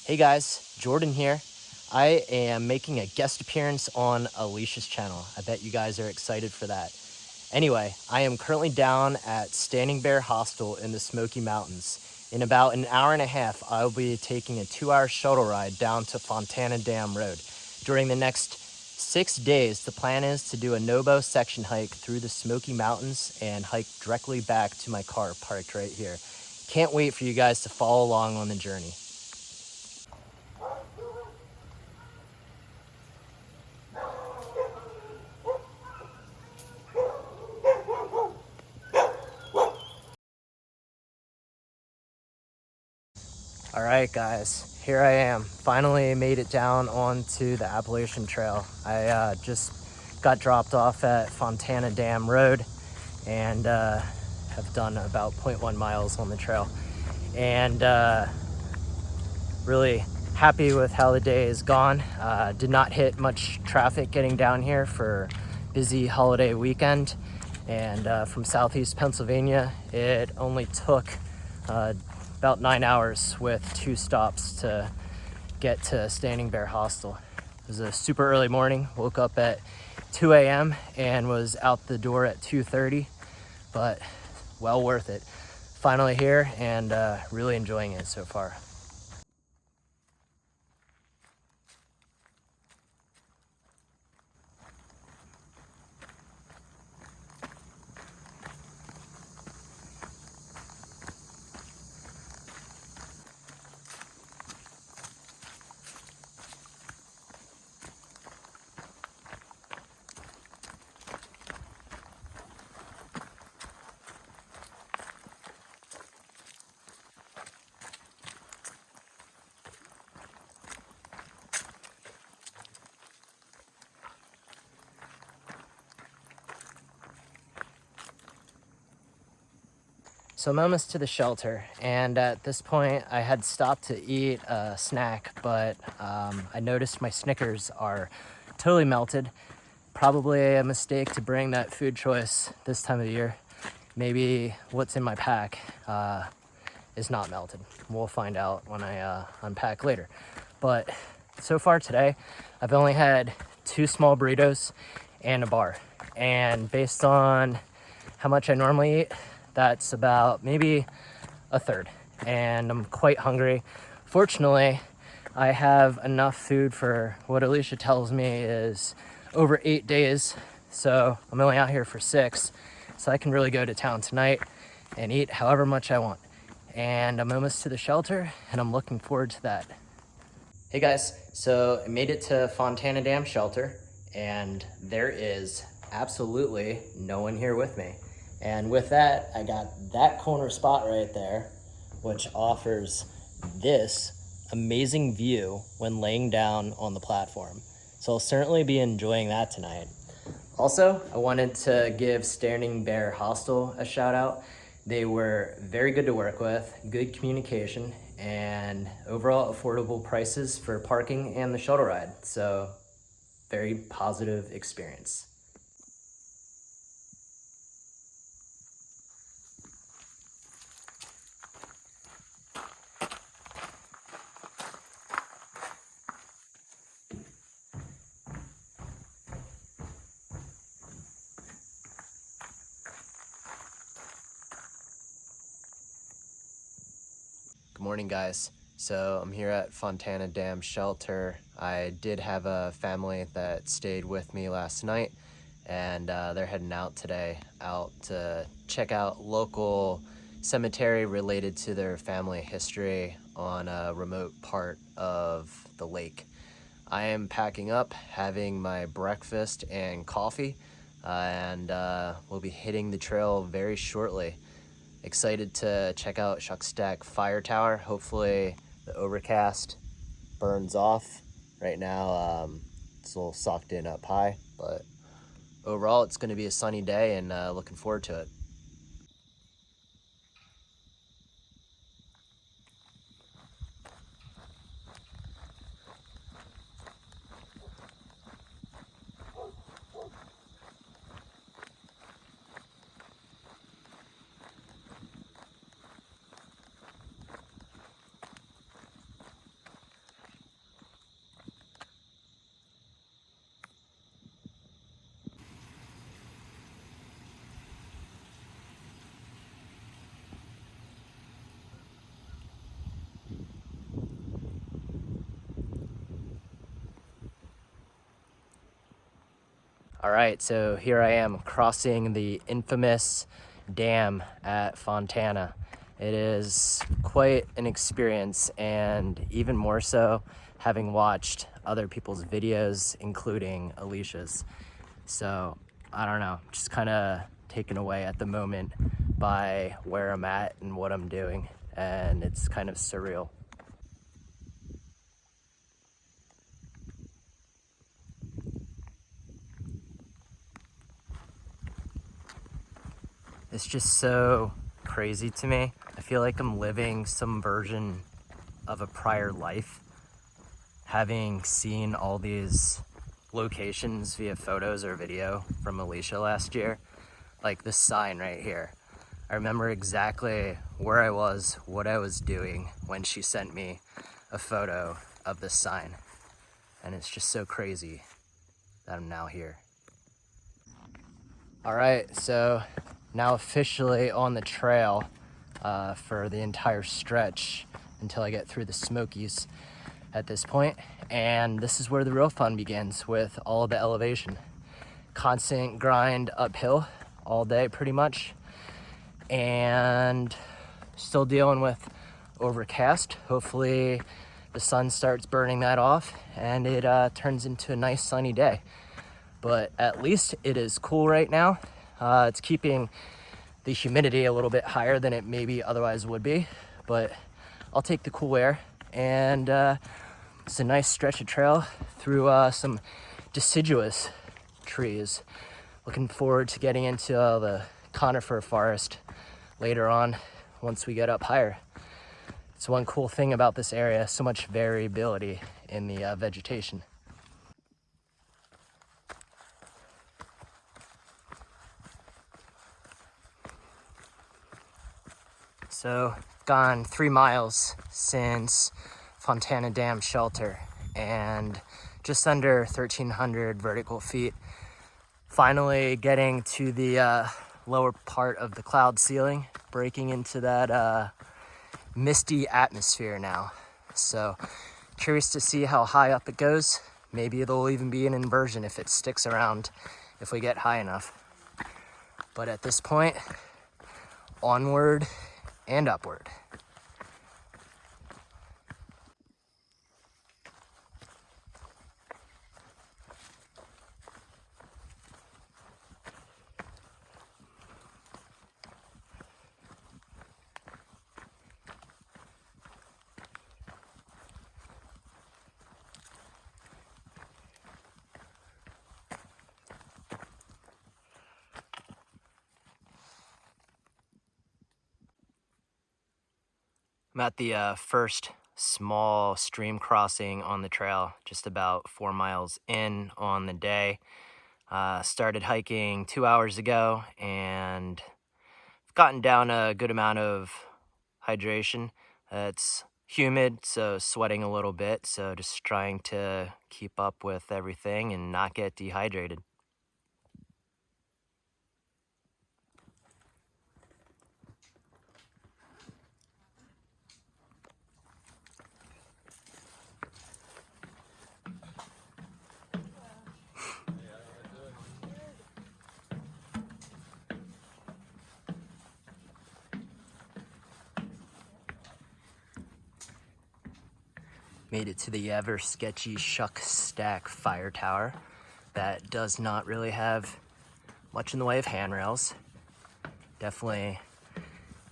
Hey guys, Jordan here. I am making a guest appearance on Alicia's channel. I bet you guys are excited for that. Anyway, I am currently down at Standing Bear Hostel in the Smoky Mountains. In about an hour and a half, I'll be taking a 2-hour shuttle ride down to Fontana Dam Road. During the next 6 days, the plan is to do a no-bow section hike through the Smoky Mountains and hike directly back to my car parked right here. Can't wait for you guys to follow along on the journey. All right, guys, here I am. Finally made it down onto the Appalachian Trail. I just got dropped off at Fontana Dam Road and have done about 0.1 miles on the trail. And really happy with how the day is gone. Did not hit much traffic getting down here for busy holiday weekend. And from Southeast Pennsylvania, it only took about 9 hours with 2 stops to get to Standing Bear Hostel. It was a super early morning. Woke up at 2 a.m. and was out the door at 2:30, but well worth it. Finally here and really enjoying it so far. So I'm almost to the shelter, and at this point I had stopped to eat a snack, but I noticed my Snickers are totally melted. Probably a mistake to bring that food choice this time of the year. Maybe what's in my pack is not melted. We'll find out when I unpack later. But so far today, I've only had 2 small burritos and a bar. And based on how much I normally eat, that's about maybe a third. And I'm quite hungry. Fortunately, I have enough food for what Alicia tells me is over 8 days. So I'm only out here for 6. So I can really go to town tonight and eat however much I want. And I'm almost to the shelter and I'm looking forward to that. Hey guys, so I made it to Fontana Dam Shelter and there is absolutely no one here with me. And with that, I got that corner spot right there, which offers this amazing view when laying down on the platform. So I'll certainly be enjoying that tonight. Also, I wanted to give Standing Bear Hostel a shout out. They were very good to work with, good communication, and overall affordable prices for parking and the shuttle ride. So, very positive experience. Good morning, guys. So I'm here at Fontana Dam Shelter. I did have a family that stayed with me last night, and they're heading out today out to check out local cemetery related to their family history on a remote part of the lake. I am packing up, having my breakfast and coffee, and we'll be hitting the trail very shortly. Excited to check out Shuckstack Fire Tower. Hopefully the overcast burns off. Right now it's a little socked in up high, but overall it's going to be a sunny day and looking forward to it. All right, so here I am crossing the infamous dam at Fontana. It is quite an experience, and even more so having watched other people's videos, including Alicia's. So I don't know, just kind of taken away at the moment by where I'm at and what I'm doing, and it's kind of surreal. It's just so crazy to me. I feel like I'm living some version of a prior life, having seen all these locations via photos or video from Alicia last year. Like this sign right here. I remember exactly where I was, what I was doing when she sent me a photo of this sign. And it's just so crazy that I'm now here. All right, so now officially on the trail for the entire stretch until I get through the Smokies at this point. And this is where the real fun begins, with all of the elevation. Constant grind uphill all day pretty much. And still dealing with overcast. Hopefully the sun starts burning that off and it turns into a nice sunny day. But at least it is cool right now. It's keeping the humidity a little bit higher than it maybe otherwise would be, but I'll take the cool air. And it's a nice stretch of trail through some deciduous trees. Looking forward to getting into the conifer forest later on once we get up higher. It's one cool thing about this area, so much variability in the vegetation. So, gone 3 miles since Fontana Dam Shelter and just under 1,300 vertical feet. Finally getting to the lower part of the cloud ceiling, breaking into that misty atmosphere now. So, curious to see how high up it goes. Maybe there'll even be an inversion if it sticks around, if we get high enough. But at this point, onward and upward. I'm at the first small stream crossing on the trail, just about 4 miles in on the day. Started hiking 2 hours ago and I've gotten down a good amount of hydration. It's humid, so sweating a little bit, so just trying to keep up with everything and not get dehydrated. Made it to the ever sketchy shuckstack fire tower that does not really have much in the way of handrails. Definitely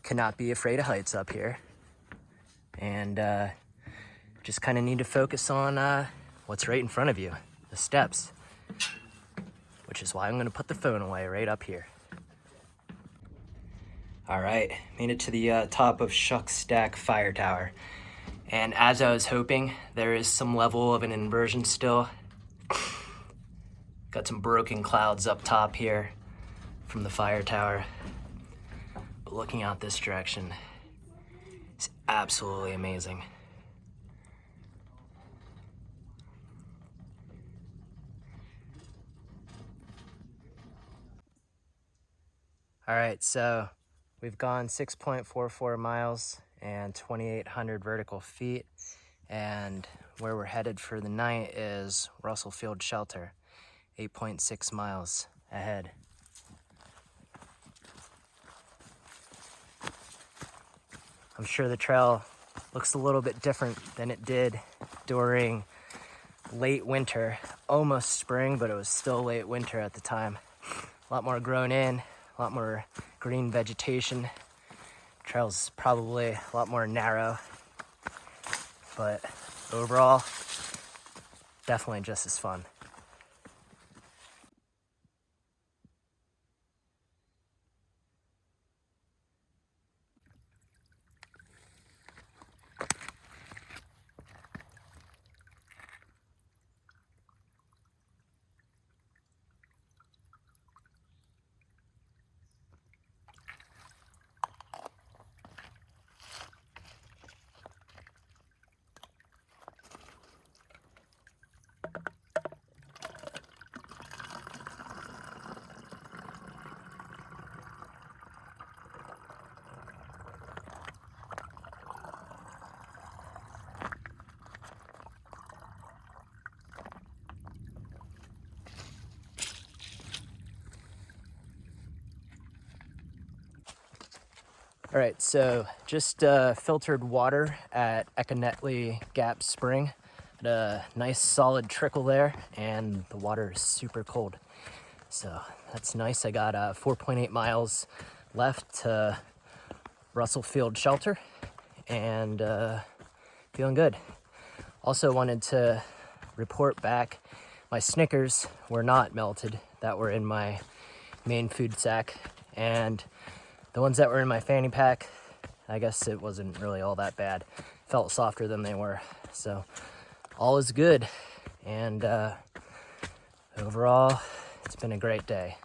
cannot be afraid of heights up here. And just kind of need to focus on what's right in front of you, the steps, which is why I'm gonna put the phone away right up here. All right, made it to the top of Shuckstack Fire Tower. And as I was hoping, there is some level of an inversion still. Got some broken clouds up top here from the fire tower. But looking out this direction is absolutely amazing. All right, so we've gone 6.44 miles and 2,800 vertical feet. And where we're headed for the night is Russell Field Shelter. 8.6 miles ahead. I'm sure the trail looks a little bit different than it did during late winter, almost spring, but it was still late winter at the time. A lot more grown in, a lot more green vegetation. Trail's probably a lot more narrow, but overall, definitely just as fun. All right, so just filtered water at Econetly Gap Spring. Had a nice solid trickle there, and the water is super cold. So that's nice. I got 4.8 miles left to Russell Field Shelter, and feeling good. Also wanted to report back, my Snickers were not melted that were in my main food sack, and the ones that were in my fanny pack, I guess it wasn't really all that bad. Felt softer than they were. So all is good. And overall, it's been a great day.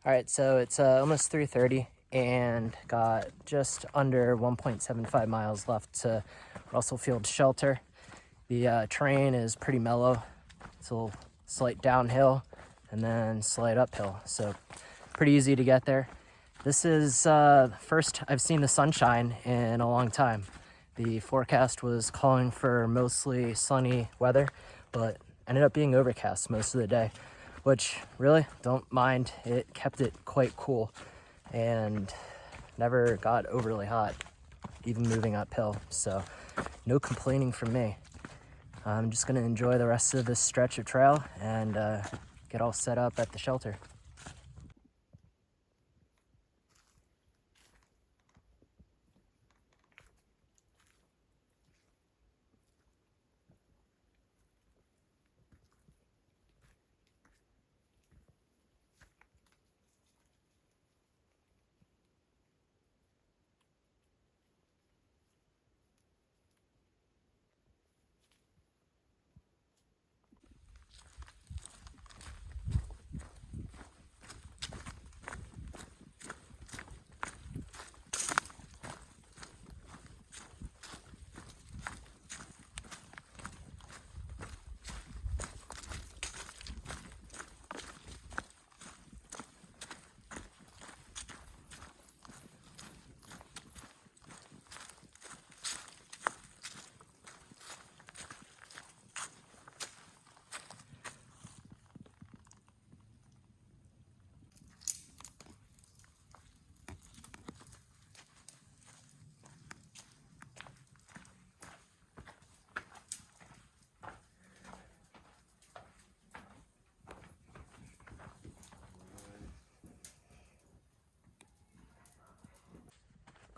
All right, so it's almost 3:30 and got just under 1.75 miles left to Russell Field Shelter. The terrain is pretty mellow. It's a little slight downhill and then slight uphill, so pretty easy to get there. This is first I've seen the sunshine in a long time. The forecast was calling for mostly sunny weather, but ended up being overcast most of the day, which really don't mind. It kept it quite cool and never got overly hot, even moving uphill, so no complaining from me. I'm just gonna enjoy the rest of this stretch of trail and get all set up at the shelter.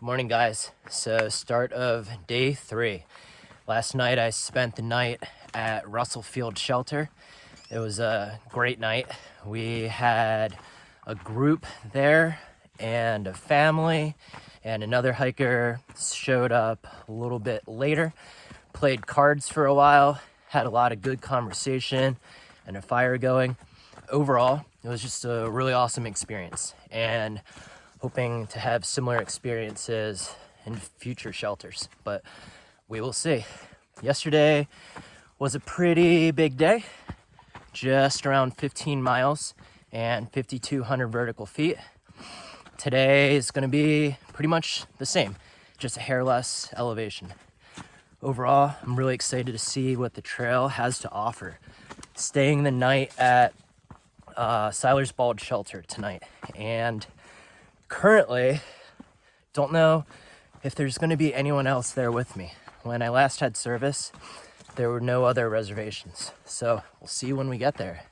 Good morning, guys. So start of day 3. Last night I spent the night at Russell Field Shelter. It was a great night. We had a group there and a family, and another hiker showed up a little bit later. Played cards for a while, had a lot of good conversation and a fire going. Overall, it was just a really awesome experience, and hoping to have similar experiences in future shelters, but we will see. Yesterday was a pretty big day, just around 15 miles and 5,200 vertical feet. Today is going to be pretty much the same, just a hair less elevation. Overall, I'm really excited to see what the trail has to offer. Staying the night at Silers Bald Shelter tonight, and currently don't know if there's going to be anyone else there with me. When I last had service, there were no other reservations, so we'll see when we get there.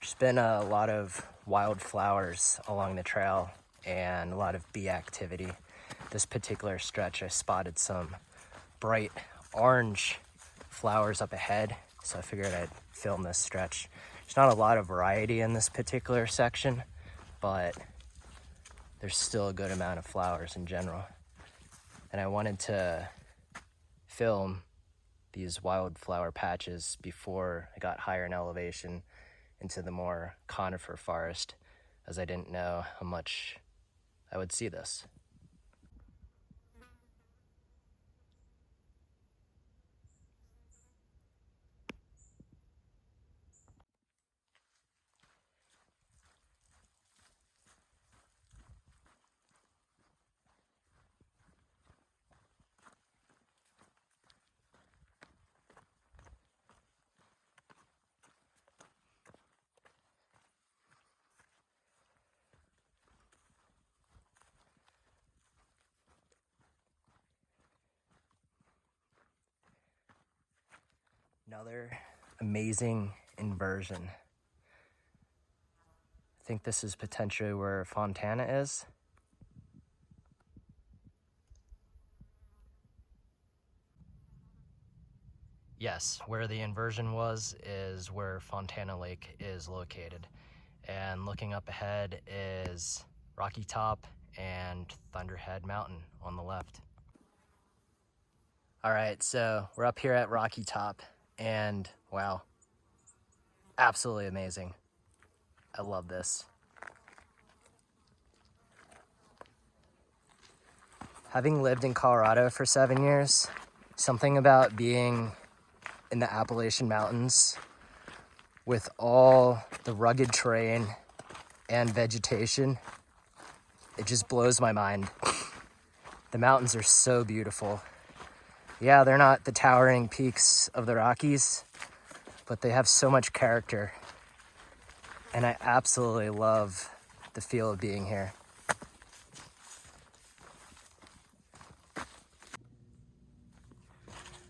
There's been a lot of wildflowers along the trail and a lot of bee activity. This particular stretch, I spotted some bright orange flowers up ahead, so I figured I'd film this stretch. There's not a lot of variety in this particular section, but there's still a good amount of flowers in general. And I wanted to film these wildflower patches before I got higher in elevation into the more conifer forest, as I didn't know how much I would see this. Another amazing inversion. I think this is potentially where Fontana is. Yes, where the inversion was is where Fontana Lake is located. And looking up ahead is Rocky Top and Thunderhead Mountain on the left. All right, so we're up here at Rocky Top, and wow, absolutely amazing. I love this. Having lived in Colorado for 7 years, something about being in the Appalachian Mountains with all the rugged terrain and vegetation, it just blows my mind. The mountains are so beautiful. Yeah, they're not the towering peaks of the Rockies, but they have so much character. And I absolutely love the feel of being here.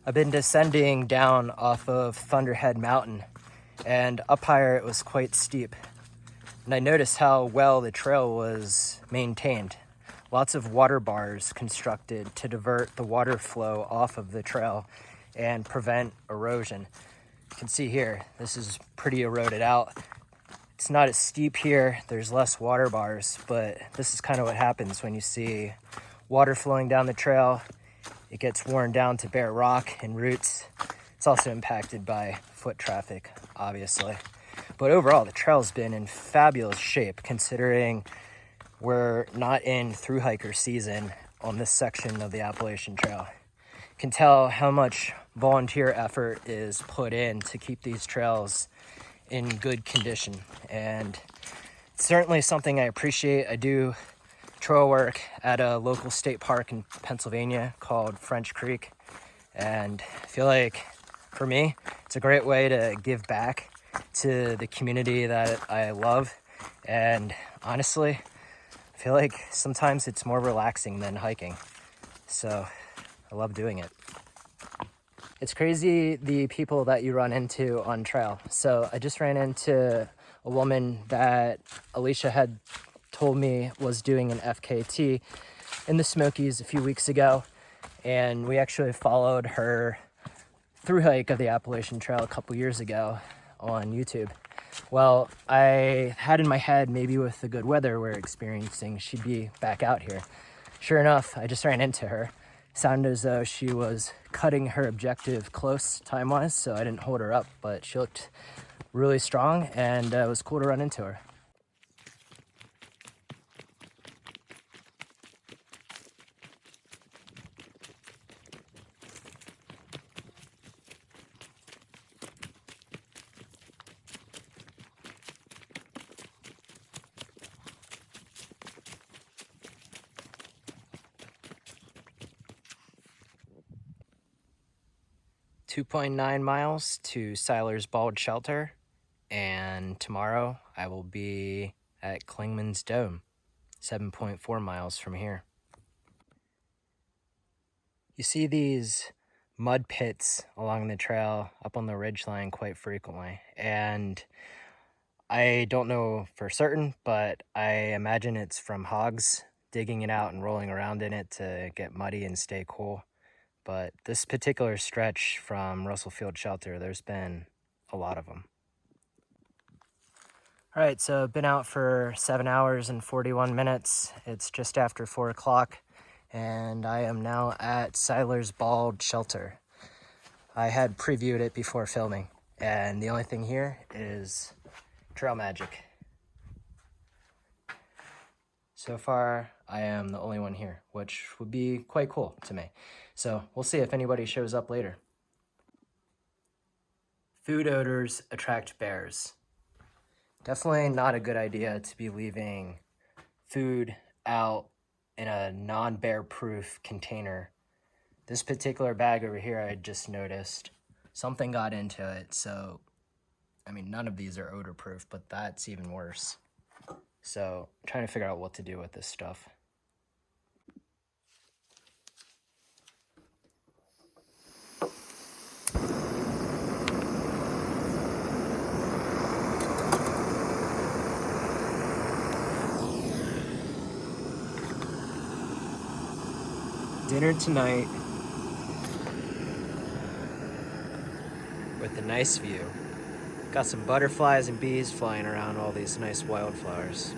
I've been descending down off of Thunderhead Mountain, and up higher it was quite steep. And I noticed how well the trail was maintained. Lots of water bars constructed to divert the water flow off of the trail and prevent erosion. You can see here, this is pretty eroded out. It's not as steep here, there's less water bars, but this is kind of what happens when you see water flowing down the trail. It gets worn down to bare rock and roots. It's also impacted by foot traffic, obviously. But overall, the trail's been in fabulous shape considering we're not in thru hiker season on this section of the Appalachian Trail. You can tell how much volunteer effort is put in to keep these trails in good condition, and it's certainly something I appreciate. I do trail work at a local state park in Pennsylvania called French Creek, and I feel like for me it's a great way to give back to the community that I love, and honestly I feel like sometimes it's more relaxing than hiking, so I love doing it. It's crazy the people that you run into on trail. So I just ran into a woman that Alicia had told me was doing an FKT in the Smokies a few weeks ago, and we actually followed her through hike of the Appalachian Trail a couple years ago on YouTube. Well, I had in my head maybe with the good weather we're experiencing, she'd be back out here. Sure enough, I just ran into her. Sounded as though she was cutting her objective close time-wise, so I didn't hold her up, but she looked really strong, and it was cool to run into her. .9 miles to Silers Bald Shelter, and tomorrow I will be at Klingman's Dome, 7.4 miles from here. You see these mud pits along the trail up on the ridgeline quite frequently, and I don't know for certain, but I imagine it's from hogs digging it out and rolling around in it to get muddy and stay cool. But this particular stretch from Russell Field Shelter, there's been a lot of them. All right, so I've been out for 7 hours and 41 minutes. It's just after 4 o'clock, and I am now at Silers Bald Shelter. I had previewed it before filming, and the only thing here is trail magic. So far, I am the only one here, which would be quite cool to me. So we'll see if anybody shows up later. Food odors attract bears. Definitely not a good idea to be leaving food out in a non-bear proof container. This particular bag over here, I just noticed something got into it. So, I mean, none of these are odor proof, but that's even worse. So I'm trying to figure out what to do with this stuff. Dinner tonight with a nice view. Got some butterflies and bees flying around all these nice wildflowers.